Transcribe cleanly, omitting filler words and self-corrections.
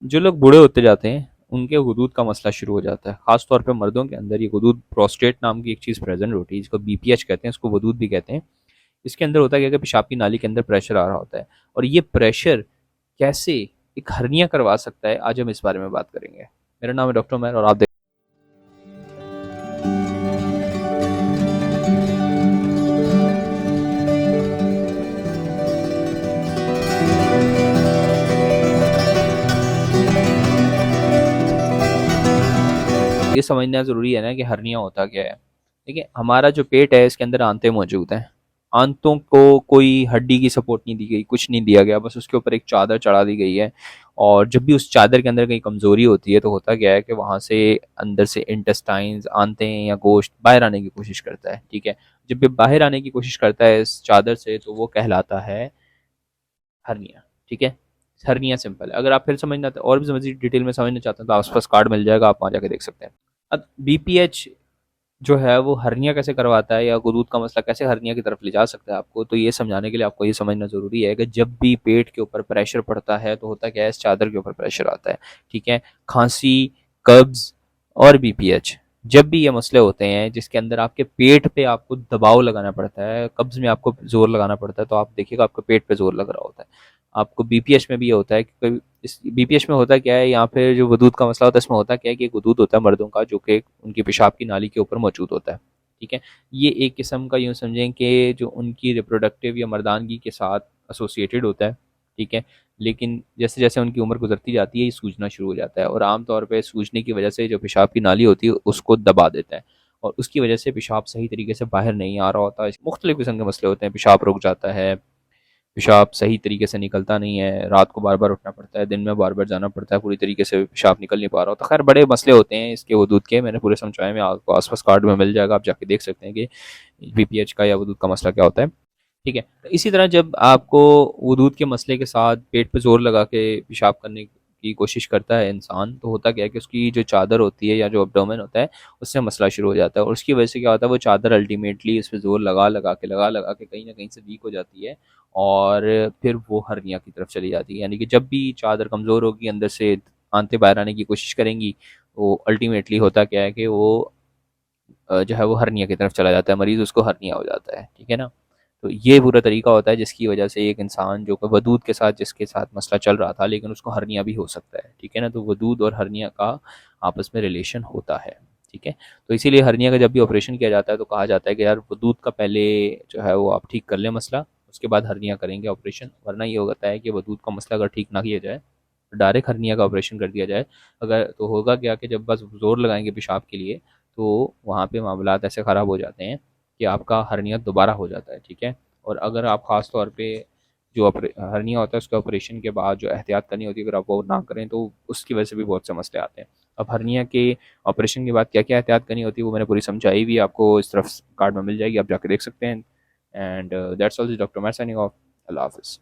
जो लोग बूढ़े होते जाते हैं उनके गुदूद का मसला शुरू हो जाता है, खास तौर पे मर्दों के अंदर ये गुदूद प्रोस्टेट नाम की एक चीज़ प्रेजेंट होती है, जिसको बीपीएच कहते हैं, इसको वदूद भी कहते हैं। इसके अंदर होता क्या है कि पेशाब की नाली के अंदर प्रेशर आ रहा होता है, और ये प्रेशर कैसे एक हर्निया करवा सकता है, आज हम इस बारे में बात करेंगे। मेरा नाम है डॉक्टर उमर और आप ये समझना ज़रूरी है ना कि हर्निया होता क्या है। देखिए, हमारा जो पेट है इसके अंदर आंतें मौजूद हैं। आंतों को कोई हड्डी की सपोर्ट नहीं दी गई, कुछ नहीं दिया गया, बस उसके ऊपर एक चादर चढ़ा दी गई है। और जब भी उस चादर के अंदर कहीं कमज़ोरी होती है तो होता क्या है कि वहाँ से अंदर से इंटेस्टाइन्स, आंतें या गोश्त बाहर आने की कोशिश करता है, ठीक है। जब भी बाहर आने की कोशिश करता है इस चादर से तो वो कहलाता है हर्निया, ठीक है। हर्निया सिंपल है। अगर आप फिर समझना और भी मजीद डिटेल में समझना चाहते हैं तो आसपास कार्ड मिल जाएगा, आप वहाँ जाके देख सकते हैं। अब बीपीएच जो है वो हर्निया कैसे करवाता है या गुरूद का मसला कैसे हर्निया की तरफ ले जा सकता है आपको, तो ये समझाने के लिए आपको ये समझना ज़रूरी है कि जब भी पेट के ऊपर प्रेशर पड़ता है तो होता क्या है, इस चादर के ऊपर प्रेशर आता है, ठीक है। खांसी, कब्ज़ और बीपीएच, जब भी ये मसले होते हैं जिसके अंदर आपके पेट पे आपको दबाव लगाना पड़ता है, कब्ज़ में आपको ज़ोर लगाना पड़ता है, तो आप देखिएगा आपके पेट पे ज़ोर लग रहा होता है। आपको बीपीएच में भी ये होता है कि इस बीपीएच में होता क्या है, यहाँ पे जो वदूद का मसला होता है इसमें होता क्या है कि एक वदूद होता है मर्दों का जो कि उनकी पेशाब की नाली के ऊपर मौजूद होता है, ठीक है। ये एक किस्म का यूँ समझें कि जो उनकी रिप्रोडक्टिव या मर्दानगी के साथ एसोसिएटेड होता है, ठीक है। लेकिन जैसे जैसे उनकी उम्र गुजरती जाती है ये सूजना शुरू हो जाता है, और आमतौर पर सूजने की वजह से जो पेशाब की नाली होती है उसको दबा देता है, और उसकी वजह से पेशाब सही तरीके से बाहर नहीं आ रहा होता। मुख्तलिफ किस्म के मसले होते हैं, पेशाब रुक जाता है, पेशाब सही तरीके से निकलता नहीं है, रात को बार बार उठना पड़ता है, दिन में बार बार जाना पड़ता है, पूरी तरीके से पेशाब निकल नहीं पा रहा होता। खैर बड़े मसले होते हैं इसके वजूद के, मैंने पूरे समझाए में, आपको आसपास कार्ड में मिल जाएगा, आप जाके देख सकते हैं कि बीपीएच का या वजूद का मसला क्या होता है, ठीक है। तो इसी तरह जब आपको वजूद के मसले के साथ पेट पे जोर लगा के पेशाब करने की कोशिश करता है इंसान, तो होता क्या है कि उसकी जो चादर होती है या जो एब्डोमेन होता है उससे मसला शुरू हो जाता है, और उसकी वजह से क्या होता है, वो चादर अल्टीमेटली उस पर जोर लगा के कहीं ना कहीं से वीक हो जाती है, और फिर वो हर्निया की तरफ चली जाती है। यानी कि जब भी चादर कमज़ोर होगी, अंदर से आंतें बाहर आने की कोशिश करेंगी, वो अल्टीमेटली होता क्या है कि वो जो है वो हर्निया की तरफ चला जाता है, मरीज़ उसको हर्निया हो जाता है, ठीक है ना। तो ये पूरा तरीका होता है जिसकी वजह से एक इंसान जो कि वदूद के साथ जिसके साथ मसला चल रहा था लेकिन उसको हर्निया भी हो सकता है, ठीक है ना। तो वदूद और हर्निया का आपस में रिलेशन होता है, ठीक है। तो इसीलिए हर्निया का जब भी ऑपरेशन किया जाता है तो कहा जाता है कि यार वदूद का पहले जो है वो आप ठीक कर लें मसला, उसके बाद हर्निया करेंगे ऑपरेशन। वरना ये होता है कि वदूद का मसला अगर ठीक ना किया जाए, डायरेक्ट हर्निया का ऑपरेशन कर दिया जाए अगर, तो होगा क्या कि जब बस जोर लगाएंगे पेशाब के लिए तो वहाँ पे मामलात ऐसे ख़राब हो जाते हैं कि आपका हर्निया दोबारा हो जाता है, ठीक है। और अगर आप ख़ास तौर पे जो हर्निया होता है उसके ऑपरेशन के बाद जो एहतियात करनी होती है अगर आप वो ना करें तो उसकी वजह से भी बहुत से मसले आते हैं। अब हर्निया के ऑपरेशन के बाद क्या क्या एहतियात करनी होती है वो मैंने पूरी समझाई भी, आपको इस तरफ कार्ड में मिल जाएगी, आप जाके देख सकते हैं। एंड दैट्स ऑल, डॉक्टर मैं साइनिंग ऑफ। अल्लाह हाफ़िज़।